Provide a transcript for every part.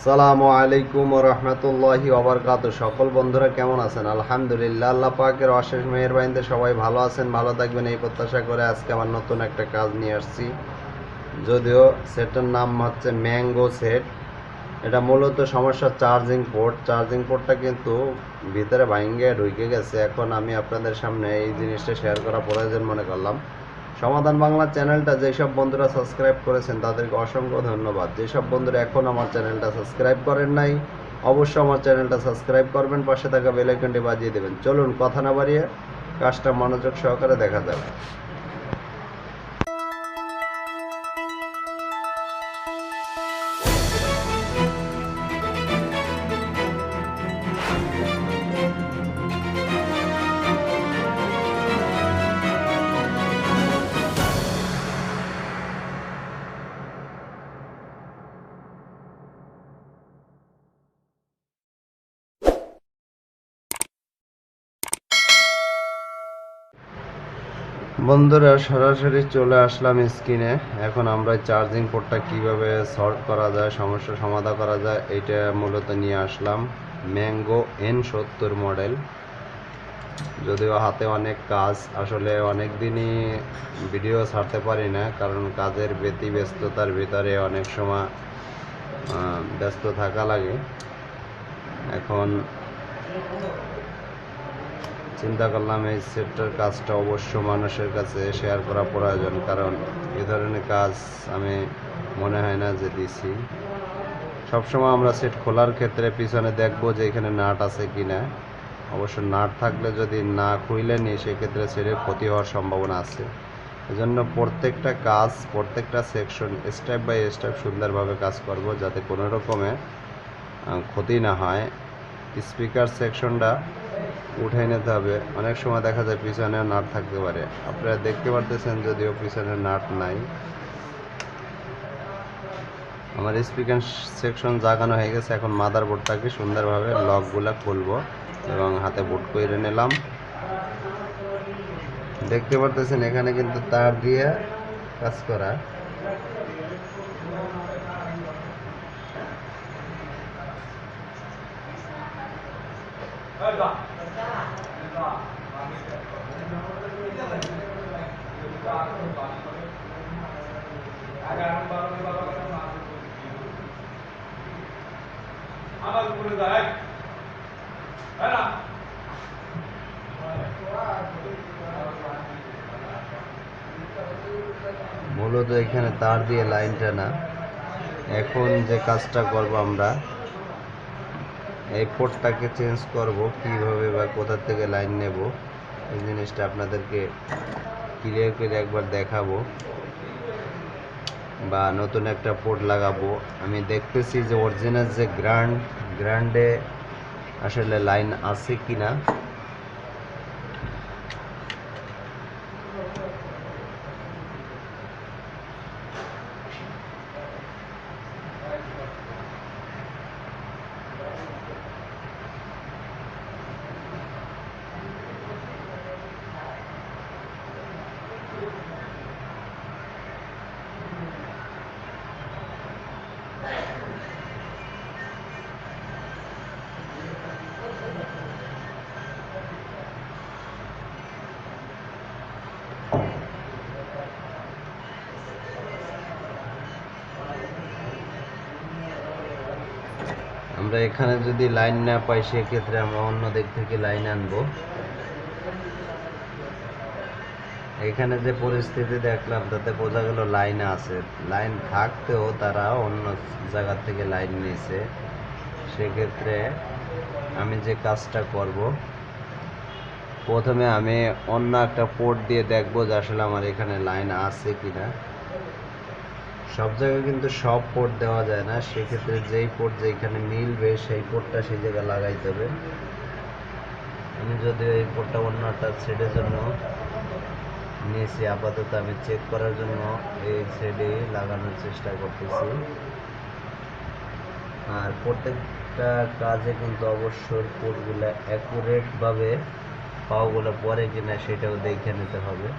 আসসালামু আলাইকুম ওয়া রাহমাতুল্লাহি ওয়া বারাকাতুহু। সকল বন্ধুরা কেমন আছেন? আলহামদুলিল্লাহ, আল্লাহ পাকের অশেষ মেহেরবানিতে সবাই ভালো আছেন, ভালো থাকবেন এই প্রত্যাশা করে আজকে আমার নতুন একটা কাজ নিয়ে আসছি। যদিও সেটার নাম হচ্ছে ম্যাঙ্গো সেট। এটা মূলত সমস্যা চার্জিং পোর্টটা কিন্তু ভিতরে ভাঙ্গে ঢুকে গেছে। এখন আমি আপনাদের সামনে এই জিনিসটা শেয়ার করা প্রয়োজন মনে করলাম। সমাধান বাংলা চ্যানেলটা যেসব বন্ধুরা সাবস্ক্রাইব করেছেন তাদেরকে অসংখ্য ধন্যবাদ। যেসব বন্ধুরা এখন আমার চ্যানেলটা সাবস্ক্রাইব করেন নাই অবশ্যই আমার চ্যানেলটা সাবস্ক্রাইব করবেন, পাশে থাকা বেল আইকনটি বাজিয়ে দেবেন। চলুন কথা না বাড়িয়ে কাজটা মনোযোগ সহকারে দেখা যাক। বন্ধুরা সরাসরি চলে আসলাম স্ক্রিনে। এখন আমরা চার্জিং পোর্টটা কিভাবে সলভ করা যায়, সমস্যা সমাধান করা যায়, এটা মূলত নিয়ে আসলাম। Mango N70 model. যদিও হাতে অনেক কাজ, আসলে অনেক দিনই ভিডিও ছাড়তে পারি না, কারণ কাজের ব্যস্ততার ভিতরে অনেক সময় ব্যস্ত থাকা লাগে। এখন চিন্তা করলাম এই সেটটার কাজটা অবশ্য মানুষের কাছে শেয়ার করা প্রয়োজন, কারণ এ ধরনের কাজ আমি মনে হয় না যে দিছি। সবসময় আমরা সেট খোলার ক্ষেত্রে পিছনে দেখবো যে এখানে নাট আছে কিনা। অবশ্য নাট থাকলে যদি না খুইলে নিই সেক্ষেত্রে সেটের ক্ষতি হওয়ার সম্ভাবনা আছে। এজন্য প্রত্যেকটা সেকশন স্টেপ বাই স্টেপ সুন্দরভাবে কাজ করব, যাতে কোনো রকমে ক্ষতি না হয়। স্পিকার সেকশনটা উঠে নিতে হবে। অনেক সময় দেখা যায় পিছনে নাট থাকতে পারে, আপনারা দেখতে পারতেছেন যদিও পিছনে নাট নাই। আমার স্পিকার সেকশন জাগানো হয়ে গেছে। এখন মাদারবোর্ডটাকে সুন্দরভাবে লকগুলা খুলবো এবং হাতে বুট করে নিলাম। দেখতে পারতেছেন এখানে কিন্তু তার দিয়ে কাজ করা। মূলত এখানে তার দিয়ে লাইনটা না। এখন যে কাজটা করব আমরা, এই পোর্টটাকে চেঞ্জ করব কিভাবে বা কোথা থেকে লাইন নেব, এই জিনিসটা আপনাদেরকে ক্লিয়ার করে একবার দেখাবো, বা নতুন একটা পোর্ট লাগাবো। আমি দেখতেছি যে অরিজিনাল যে গ্রান্ডে আসলে লাইন আছে কিনা। আমরা এখানে যদি লাইন না পাই সেক্ষেত্রে আমরা অন্য দিক থেকে লাইন আনবো। এখানে যে পরিস্থিতি দেখলাম তাতে বোঝা গেল লাইন আছে। লাইন থাকতেও তারা অন্য জায়গা থেকে লাইন নিয়েছে। সেক্ষেত্রে আমি যে কাজটা করব, প্রথমে আমি অন্য একটা পোর্ট দিয়ে দেখবো যে আসলে আমার এখানে লাইন আছে কিনা। সব জায়গায় কিন্তু সব পোর্ট দেওয়া যায় না, সেক্ষেত্রে যেই পোর্ট যেখানে মিলবে সেই পোর্টটা সেই জায়গায় লাগাইতে হবে। আমি যদি এই পোর্টটা অন্য একটা সেটের জন্য নিয়েছি, আপাতত আমি চেক করার জন্য এই সেটে লাগানোর চেষ্টা করতেছি। আর প্রত্যেকটা কাজে কিন্তু অবশ্যই পোর্টগুলো অ্যাকুরেটভাবে পাওয়াগুলো পরে কিনা সেটাও দেখে নিতে হবে।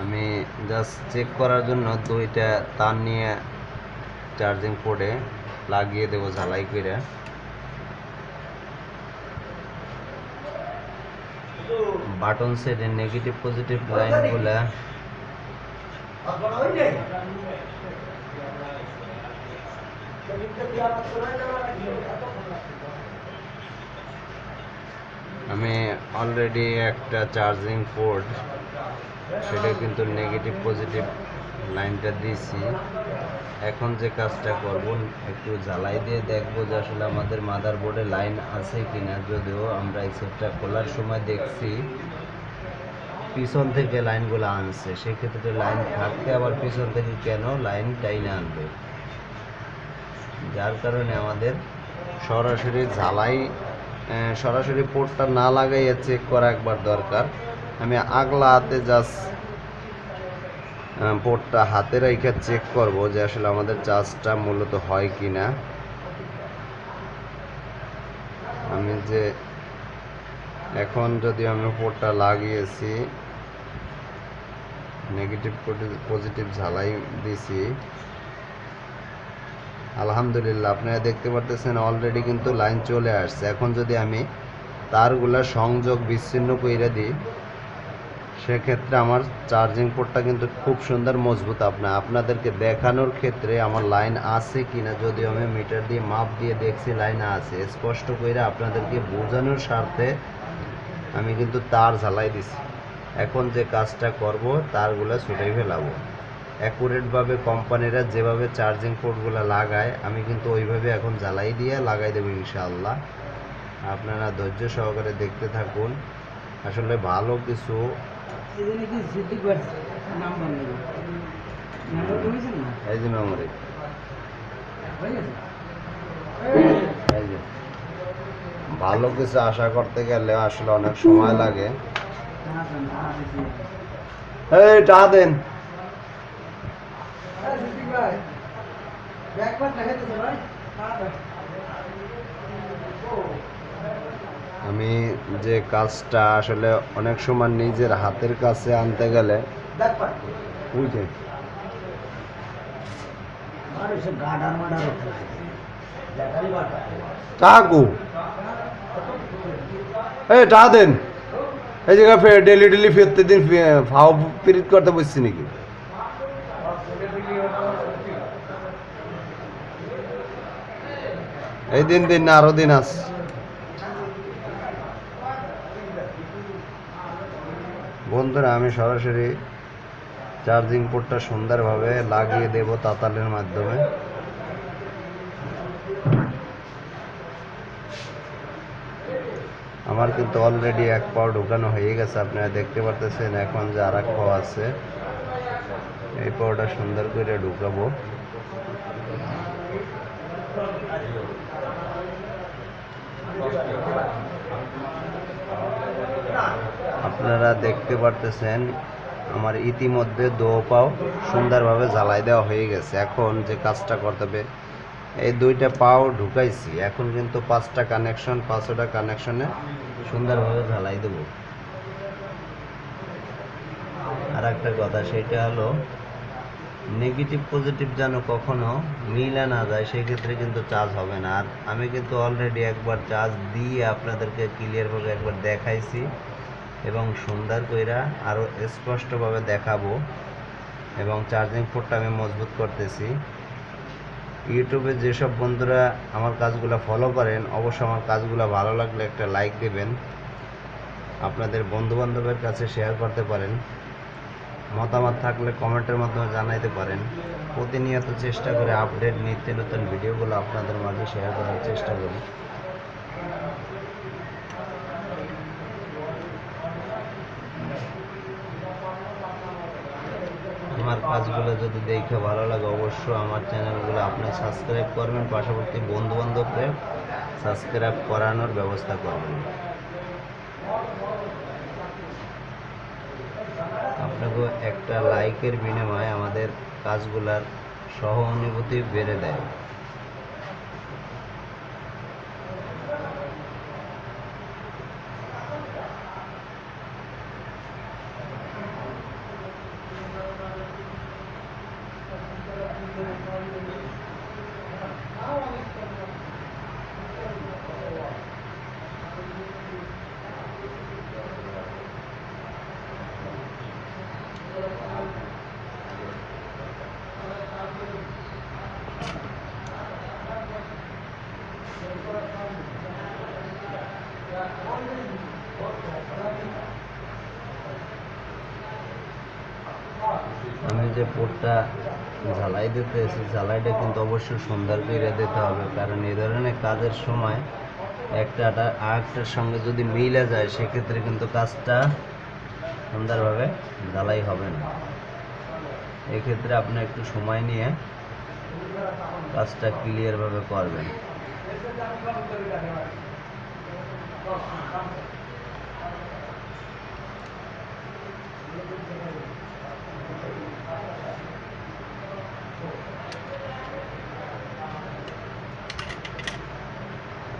আমি জাস্ট চেক করার জন্য দুইটা তার নিয়ে চার্জিং পোর্টে লাগিয়ে দেবো ঝালাই করে। বাটন সেটের নেগেটিভ পজিটিভ লাইনগুলা আমি অলরেডি একটা চার্জিং পোর্ট সেটা কিন্তু নেগেটিভ পজিটিভ লাইনটা দিয়েছি। এখন যে কাজটা করব, একটু জ্বালাই দিয়ে দেখবো যে আসলে আমাদের মাদারবোর্ডে লাইন আছে কিনা। যদিও আমরা এই সেটটা খোলার সময় দেখছি পিছন থেকে লাইনগুলো আনছে, সেক্ষেত্রে লাইন থাকতে আবার পিছন থেকে কেন লাইন টাইনে আনবে, যার কারণে আমাদের সরাসরি ঝালাই সরাসরি পোর্টটা না লাগাইয়ে চেক করা একবার দরকার। আমি আগলা হাতে জাস্ট পোর্টটা হাতে রেখে চেক করব যে আসলে আমাদের চার্জটা মূলত হয় কি না। আমি যে এখন যদি আমরা পোর্টটা লাগিয়েছি, নেগেটিভ পজিটিভ ঝালাই দিছি, আলহামদুলিল্লাহ আপনারা দেখতে পারতেছেন অলরেডি কিন্তু লাইন চলে আসছে। এখন যদি আমি তারগুলা সংযোগ বিচ্ছিন্ন করে দিই, সেক্ষেত্রে আমার চার্জিং পোর্টটা কিন্তু খুব সুন্দর মজবুত। আপনাদেরকে দেখানোর ক্ষেত্রে আমার লাইন আছে কিনা, যদিও আমি মিটার দিয়ে মাপ দিয়ে দেখছি লাইন আছে, স্পষ্ট করে আপনাদেরকে বোঝানোর স্বার্থে আমি কিন্তু তার ঝালাই দিছি। এখন যে কাজটা করব, তারগুলো ছুটাই ফেলাবো অ্যাকুরেটভাবে। কোম্পানিরা যেভাবে চার্জিং পোর্টগুলো লাগায় আমি কিন্তু ওইভাবে এখন জ্বালাই দিয়ে লাগাই দেবো ইনশাআল্লাহ। আপনারা ধৈর্য সহকারে দেখতে থাকুন। আসলে ভালো কিছু এই যে মেমোরি ভালো কিছু আশা করতে গেলে আসলে অনেক সময় লাগে। এই চা দেন। আমি যে কাজটা আসলে অনেক সময় নিজের হাতের কাছে আনতে গেলে বুঝছেন চাকু এই চা দেন। এই জায়গায় ডেলি ডেলি ফিরতে দিন ফাও পিরিত করতে বসছি নাকি? এই দিন দিন না আরো দিন আস। বন্ধুরা, আমি সরাসরি চার্জিং পোর্টটা সুন্দরভাবে লাগিয়ে দেব তাতালের মাধ্যমে। আমার কিন্তু অলরেডি এক পাও ঢুকানো হয়ে গেছে, আপনারা দেখতে পারতেছেন। এখন যে আর এক পাও আছে, এই পাওটা সুন্দর করে ঢুকাবো। আপনারা দেখতে পারতেছেন আমার ইতিমধ্যে দো পাও সুন্দরভাবে জ্বালাই দেওয়া হয়ে গেছে। এখন যে কাজটা করতে হবে, এই দুইটা পাও ঢুকাইছি, এখন কিন্তু 5টা কানেকশন, 5টা কানেকশনে সুন্দরভাবে জ্বালাই দেব। আর একটা কথা, সেটা হলো নেগেটিভ পজিটিভ যেন কখনো মিলে না যায়, সেই ক্ষেত্রে কিন্তু চার্জ হবে না। আর আমি কিন্তু অলরেডি একবার চার্জ দিয়ে আপনাদেরকে ক্লিয়ারভাবে একবার দেখাইছি এবং সুন্দর কইরা আরও স্পষ্টভাবে দেখাবো। এবং চার্জিং পোর্টটা আমি মজবুত করতেছি। ইউটিউবে যেসব বন্ধুরা আমার কাজগুলো ফলো করেন, অবশ্যই আমার কাজগুলো ভালো লাগলে একটা লাইক দেবেন, আপনাদের বন্ধুবান্ধবের কাছে শেয়ার করতে পারেন, মতামত থাকলে কমেন্টের মাধ্যমে জানাইতে পারেন। প্রতিনিয়ত চেষ্টা করে আপডেট নিত্য নতুন ভিডিওগুলো আপনাদের মাঝে শেয়ার করার চেষ্টা করি। আমার কাজগুলো যদি দেখে ভালো লাগে, অবশ্যই আমার চ্যানেলগুলো আপনি সাবস্ক্রাইব করবেন, পাশাপাশি বন্ধুবান্ধবকে সাবস্ক্রাইব করানোর ব্যবস্থা করবেন। আপনাকে একটা লাইকের বিনিময়ে আমাদের কাজগুলার সহানুভূতি বেড়ে দেয়। যে পোটটা ঝালাই দিতেছি, ঝালাইটা কিন্তু অবশ্যই সুন্দর করে দিতে হবে, কারণ এই ধরনের কাজের সময় একটা আরেকটার সঙ্গে যদি মিলে যায় সেক্ষেত্রে কিন্তু কাজটা সুন্দরভাবে ঝালাই হবে না। এক্ষেত্রে আপনি একটু সময় নিয়ে কাজটা ক্লিয়ারভাবে করবেন।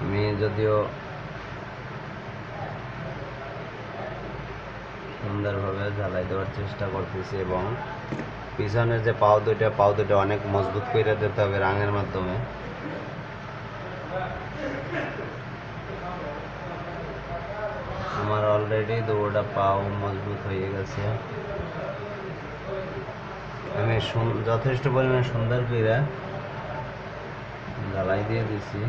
আমি যদিও সুন্দরভাবে ঝালাই দেওয়ার চেষ্টা করতেছি এবং পিছনের যে পাও দুটো অনেক মজবুত করে দিতে হবে রাঙের মাধ্যমে। আমার অলরেডি দুটা পাও মজবুত হয়ে গেছে। আমি যথেষ্ট পরিমাণে সুন্দর করে ঝালাই দিয়ে দিছি।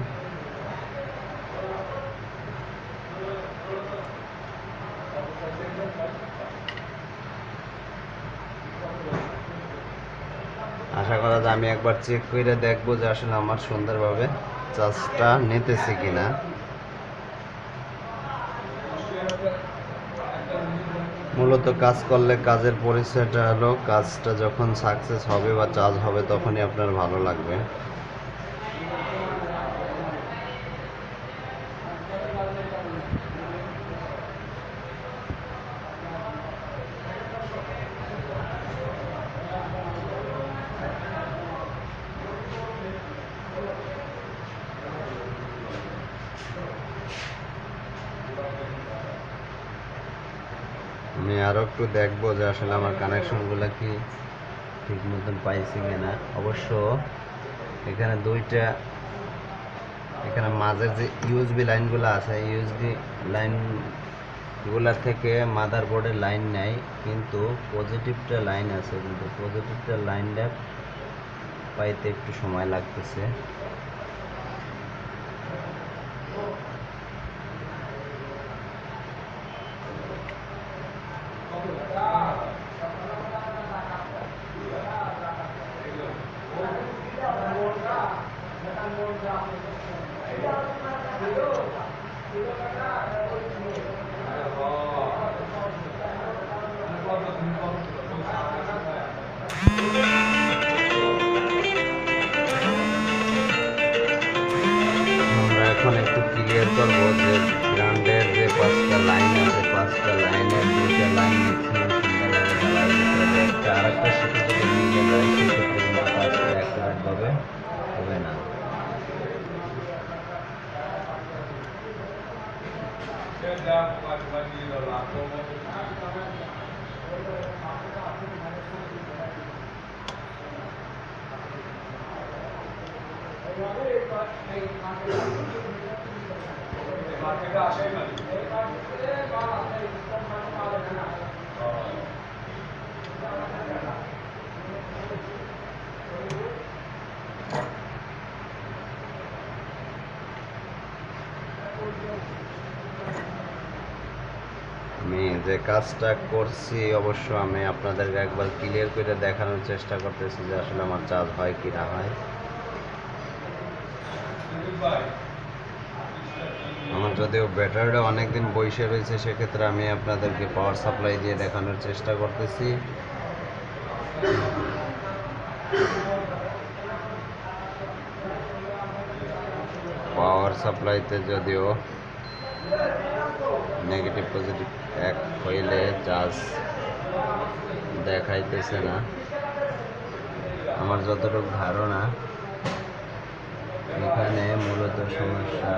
আশা করা যায় আমি একবার চেক করে দেখবো যে আসলে আমার সুন্দরভাবে চাষটা নিতেছি কিনা। মূলত কাজ করলে কাজের পরিচয়টা হলো কাজটা যখন সাকসেস হবে বা চার্জ হবে তখনই আপনার ভালো লাগবে। আমি আরও একটু দেখবো যে আসলে আমার কানেকশনগুলো কি ঠিক মতন পাইছি কিনা। অবশ্য এখানে এখানে মাঝের যে ইউএসবি লাইনগুলো আছে, ইউএসবি লাইনগুলা থেকে মাদারবোর্ডের লাইন নেয়, কিন্তু পজিটিভটা লাইন আছে, কিন্তু পজিটিভটা লাইনটা পাইতে একটু সময় লাগতেছে। আমরা এখন একটু ক্লিয়ার করবো যে গ্রাউন্ডের যে 5টা লাইন আছে, 5টা লাইনের 2টা লাইন ম্যাক্সিমাম সুন্দরভাবে ঢালাই দিতে হবে। একটা আরেকটার সাথে যদি মিলে যায় সেক্ষেত্রে কিন্তু কাজটা অ্যাকুরেটভাবে হবে না। আমি যে কাজটা করছি অবশ্য আমি আপনাদেরকে একবার ক্লিয়ার করে দেখানোর চেষ্টা করতেছি যে আসলে আমার চার্জ হয় কি না হয়। আমার যদিও ব্যাটারিটা অনেকদিন বসে রয়েছে, সেক্ষেত্রে আমি আপনাদেরকে পাওয়ার সাপ্লাই দিয়ে দেখানোর চেষ্টা করতেছি। পাওয়ার সাপ্লাইতে যদিও নেগেটিভ পজিটিভ এক হইলে চার্জ দেখাইতেছে না। আমার যতটুকু ধারণা এখানে মূলত সমস্যা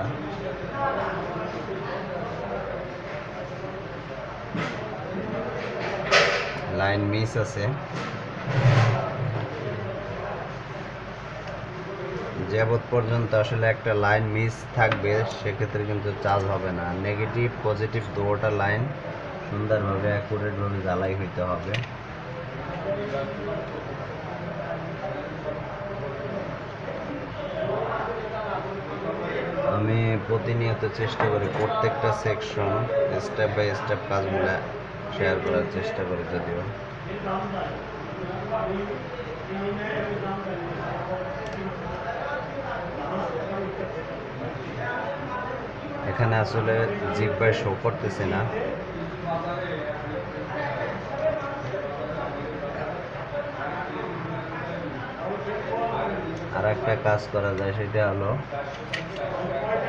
লাইন মিস আছে। যাবৎ পর্যন্ত আসলে একটা লাইন মিস থাকবে সেক্ষেত্রে কিন্তু চার্জ হবে না। নেগেটিভ পজিটিভ দুটোটা লাইন সুন্দরভাবে অ্যাকুরেটভাবে জ্বালাই হইতে হবে। আমি প্রতিনিয়ত চেষ্টা করি প্রত্যেকটা সেকশন স্টেপ বাই স্টেপ কাজগুলো শেয়ার করার চেষ্টা করি। যদিও এখানে আসলে জিহ্বায় শো করতেছে না। আর একটা কাজ করা যায়, সেটা হলো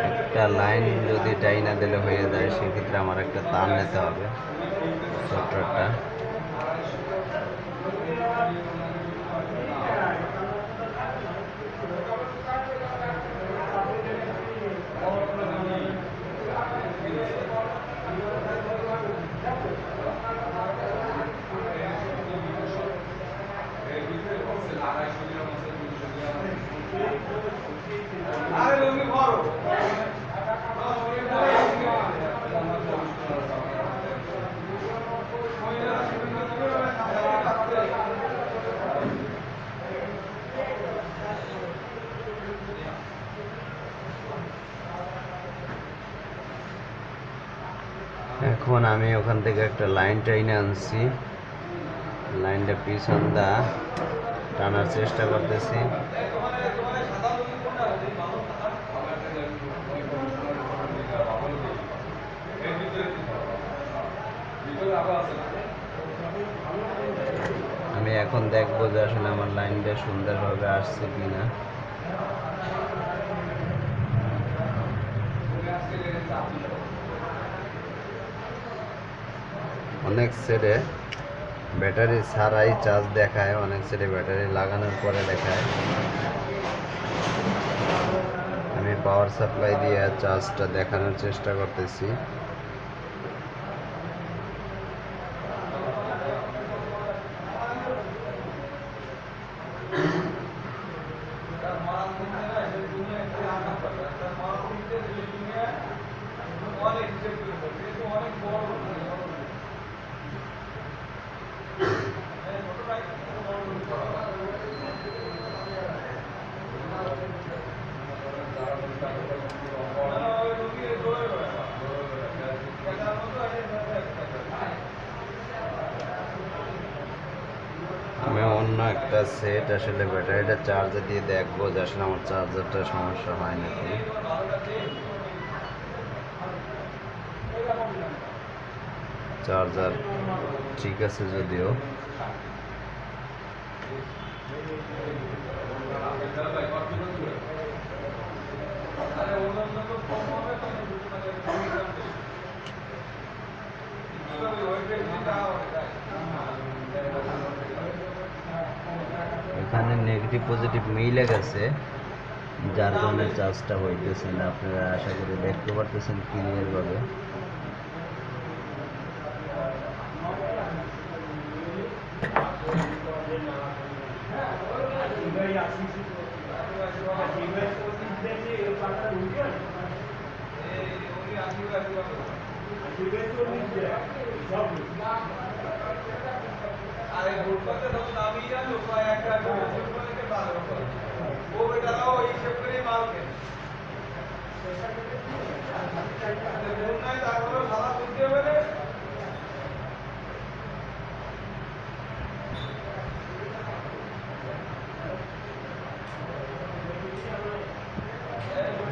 একটা লাইন যদি টাইনা দিলে হয়ে যায়, সেক্ষেত্রে আমার একটা তার নিতে হবে ছোট্ট একটা। এখন আমি ওখান থেকে একটা লাইন টাইনে আনছি, লাইনটা পিছন দা টানার চেষ্টা করতেছি। আমি এখন দেখবো যে আসলে আমার লাইনটা সুন্দরভাবে আসছে কিনা। অনেক সেটে ব্যাটারি ছাড়াই চার্জ দেখায়, অনেক সেটে ব্যাটারি লাগানোর পরে দেখায়। আমি পাওয়ার সাপ্লাই দিয়ে চার্জটা দেখানোর চেষ্টা করতেছি। আমি অন্য একটা সেট আসলে ব্যাটারিটা চার্জে দিয়ে দেখবো যে আসলে আমার চার্জারটা সমস্যা হয় নাকি। চার্জার ঠিক আছে যদিও। এখানে নেগেটিভ পজিটিভ মিলে গেছে, যার কারণে চার্জটা হইতেছে না। আপনারা আশা করি দেখতে পারতেছেন ক্লিয়ার ভাবে।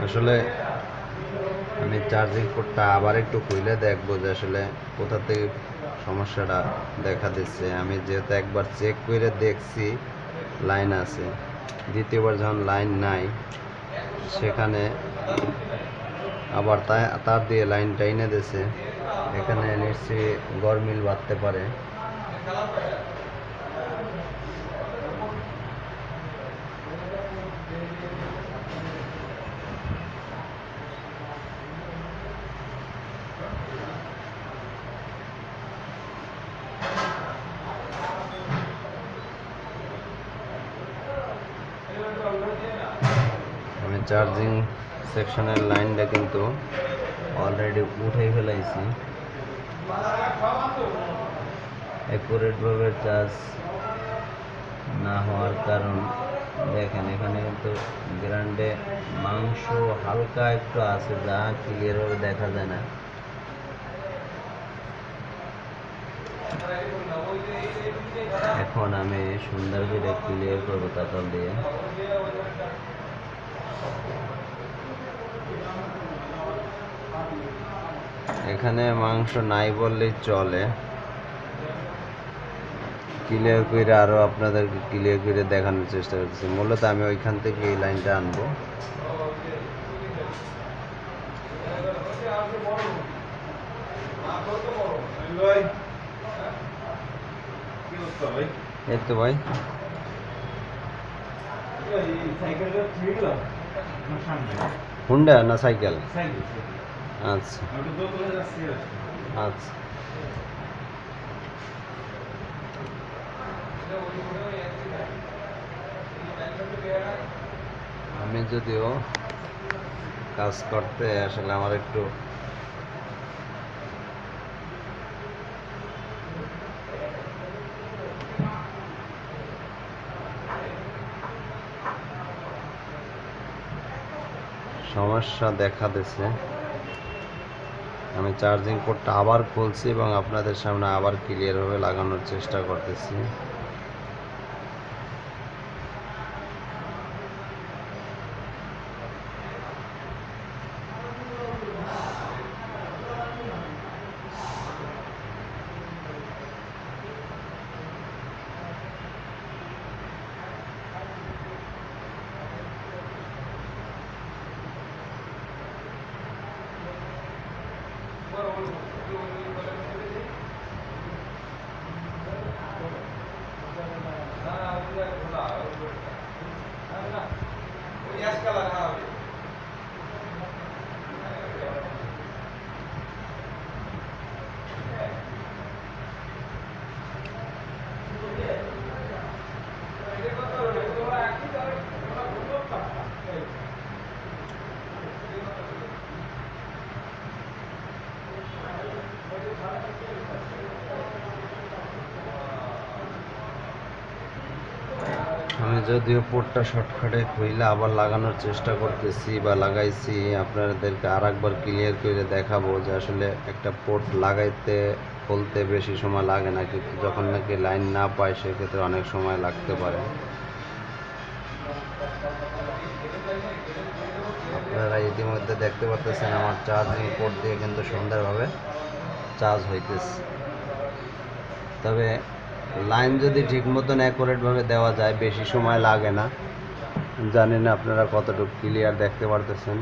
আসলে আমি চার্জিং পোর্টটা আবার একটু খুলে দেখবো যে আসলে কোথা থেকে সমস্যাটা দেখা দিচ্ছে। আমি যেহেতু একবার চেক করে দেখছি লাইন আছে, দ্বিতীয়বার যখন লাইন নাই, সেখানে আবার তার দিয়ে লাইন টাইনে দিয়েছে। এখানে নিশ্চয়ই গরমিল বাড়তে পারে। আমি চার্জিং সেকশনের লাইনটা কিন্তু অলরেডি উঠে ফেলাইছি। অ্যাকুরেটভাবে চার্জ না হওয়ার কারণ দেখেন, এখানে কিন্তু গ্রান্ডে মাংস হালকা একটু আছে, যা ক্লিয়ারভাবে দেখা যায় না। এখন আমি সুন্দর করে ক্লিয়ার করবো তাতাল দিয়ে। এখানে মাংস নাই বললেই চলে, ক্লিয়ার করে আরো আপনাদেরকে ক্লিয়ার করে দেখানোর চেষ্টা করতেছি। মূলত আমি ওইখান থেকে এই লাইনটা আনবো। এই তো ভাই, হুন্ডা না সাইকেল? আচ্ছা আচ্ছা, আমি যদিও কাজ করতে আসলে আমার একটু সমস্যা দেখা দিচ্ছে। আমি চার্জিং পোর্টটা আবার খুলছি এবং আপনাদের সামনে আবার ক্লিয়ারভাবে লাগানোর চেষ্টা করতেছি। আমি যদিও পোর্টটা শর্টকাটে খুইলে আবার লাগানোর চেষ্টা করতেছি বা লাগাইছি, আপনাদেরকে আর একবার ক্লিয়ার করে দেখাবো যে আসলে একটা পোর্ট লাগাইতে খুলতে বেশি সময় লাগে না, কিন্তু যখন নাকি লাইন না পায় সেক্ষেত্রে অনেক সময় লাগতে পারে। আপনারা ইতিমধ্যে দেখতে পাচ্ছেন আমার চার্জিং পোর্ট দিয়ে কিন্তু সুন্দরভাবে চার্জ হইতেছে। তবে লাইন যদি ঠিক মতন অ্যাকুরেটভাবে দেওয়া যায় বেশি সময় লাগে না। জানি না আপনারা কতটুকু ক্লিয়ার দেখতে পারতেছেন।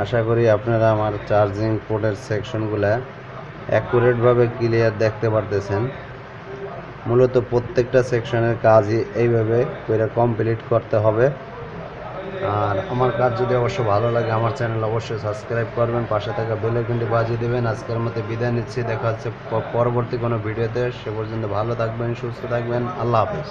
আশা করি আপনারা আমার চার্জিং পোর্টের সেকশনগুলো অ্যাকুরেটভাবে ক্লিয়ার দেখতে পারতেছেন। মূলত প্রত্যেকটা সেকশনের কাজই এইভাবে করে কমপ্লিট করতে হবে। আর আমার কাজ যদি অবশ্য ভালো লাগে আমার চ্যানেল অবশ্যই সাবস্ক্রাইব করবেন, পাশে থাকা বেল আইকনটি বাজিয়ে দেবেন। আজকের মতো বিদায় নিচ্ছি, দেখা হচ্ছে পরবর্তী কোনো ভিডিওতে। সে পর্যন্ত ভালো থাকবেন, সুস্থ থাকবেন, আল্লাহ হাফেজ।